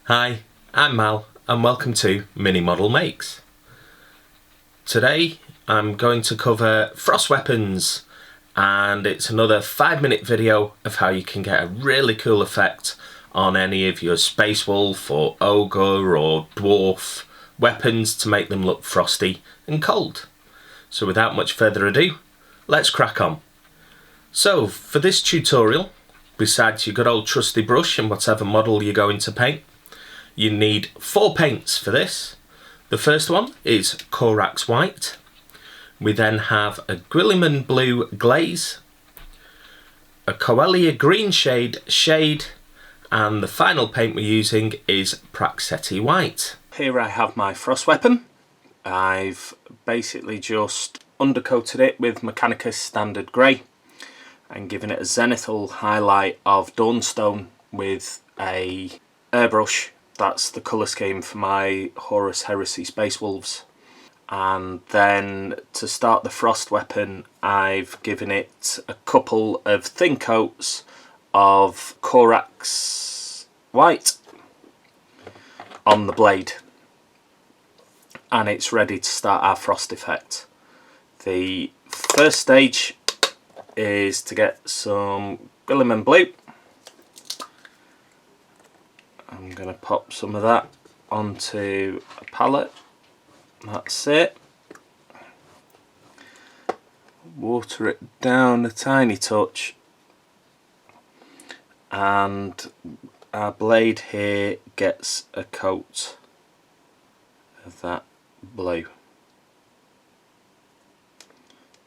Hi, I'm Mal and welcome to MiniModelMakes. Today I'm going to cover frost weapons, and it's another 5-minute video of how you can get a really cool effect on any of your Space Wolf or Ogre or Dwarf weapons to make them look frosty and cold. So without much further ado, let's crack on. So for this tutorial, besides your good old trusty brush and whatever model you're going to paint, you need 4 paints for this. The first one is Corax White. We then have a Guilliman Blue Glaze, a Coelia Green Shade, and the final paint we're using is Praxetti White. Here I have my frost weapon. I've basically just undercoated it with Mechanicus Standard Grey and given it a zenithal highlight of Dawnstone with a airbrush. That's the colour scheme for my Horus Heresy Space Wolves. And then to start the frost weapon, I've given it a couple of thin coats of Corax White on the blade, and it's ready to start our frost effect. The first stage is to get some Guilliman Blue. I'm going to pop some of that onto a palette. That's it. Water it down a tiny touch, and our blade here gets a coat of that blue.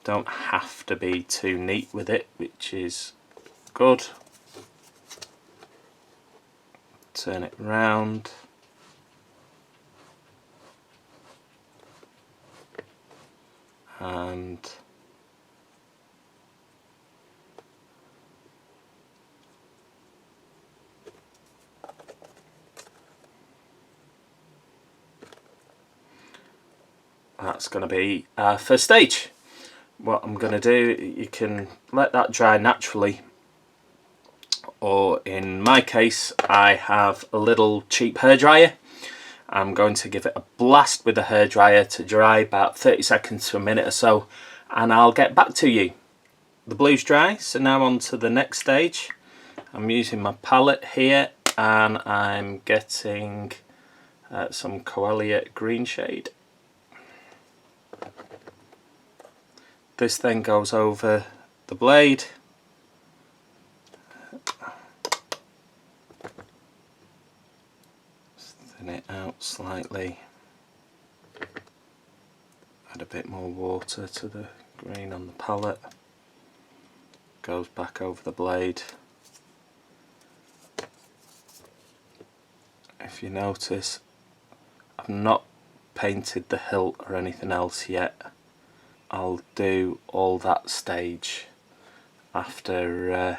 Don't have to be too neat with it, which is good. Turn it round. And that's going to be our first stage. What I'm going to do, you can let that dry naturally, or in my case I have a little cheap hairdryer. I'm going to give it a blast with the hairdryer to dry about 30 seconds to a minute or so, and I'll get back to you. The blue's dry, so now on to the next stage. I'm using my palette here and I'm getting some Coelia Green Shade. This then goes over the blade. Thin it out slightly. Add a bit more water to the green on the palette. Goes back over the blade. If you notice, I've not painted the hilt or anything else yet. I'll do all that stage after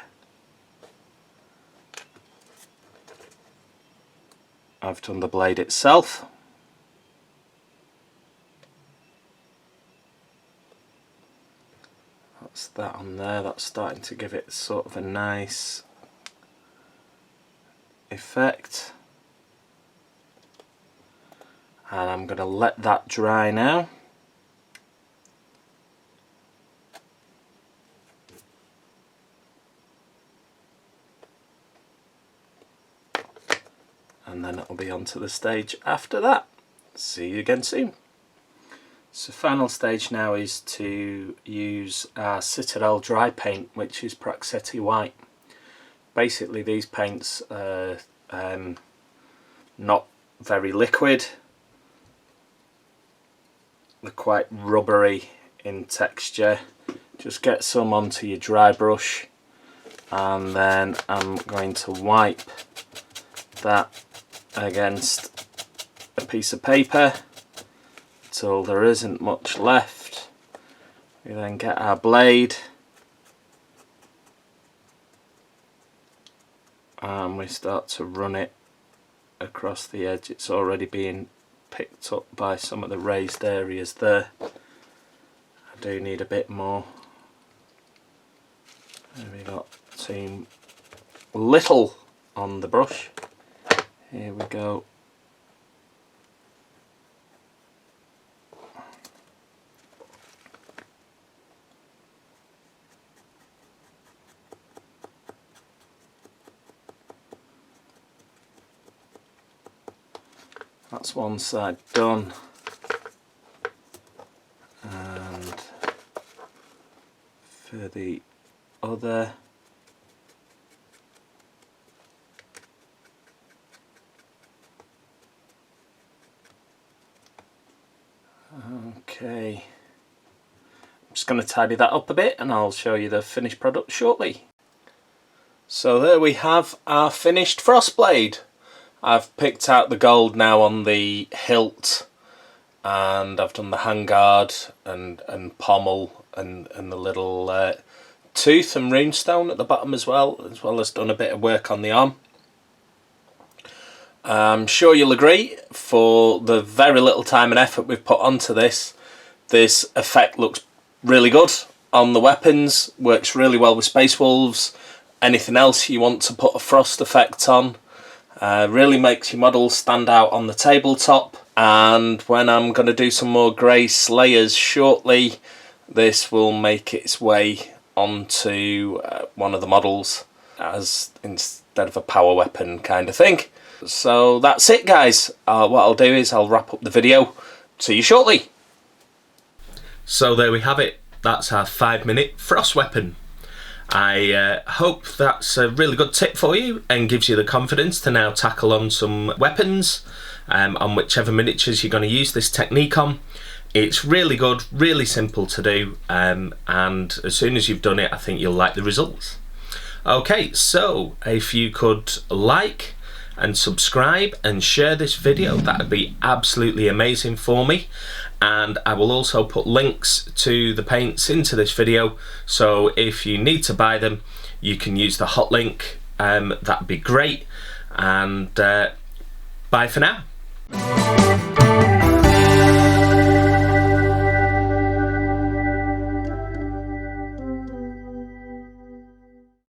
I've done the blade itself. That's that on there. That's starting to give it sort of a nice effect. And I'm going to let that dry now. And then it'll be on to the stage after that. See you again soon. So final stage now is to use our Citadel dry paint, which is Praxetti White. Basically these paints are not very liquid. They're quite rubbery in texture. Just get some onto your dry brush, and then I'm going to wipe that against a piece of paper till there isn't much left. We then get our blade and we start to run it across the edge. It's already being picked up by some of the raised areas there. I do need a bit more. And we got too little on the brush. Here we go. That's one side done, and for the other, okay, I'm just going to tidy that up a bit and I'll show you the finished product shortly. So there we have our finished frost blade. I've picked out the gold now on the hilt, and I've done the handguard and pommel and the little tooth and runestone at the bottom as well as done a bit of work on the arm. I'm sure you'll agree, for the very little time and effort we've put onto this effect looks really good on the weapons, works really well with Space Wolves, anything else you want to put a frost effect on. Really makes your model stand out on the tabletop, and when I'm going to do some more grey slayers shortly, this will make its way onto one of the models as instead of a power weapon kind of thing. So that's it, guys. What I'll do is I'll wrap up the video. See you shortly. So there we have it. That's our 5-minute frost weapon. I hope that's a really good tip for you and gives you the confidence to now tackle on some weapons on whichever miniatures you're going to use this technique on. It's really good, really simple to do, and as soon as you've done it, I think you'll like the results. Okay, so if you could like and subscribe and share this video, that would be absolutely amazing for me. And I will also put links to the paints into this video, so if you need to buy them you can use the hot link. That'd be great, and bye for now.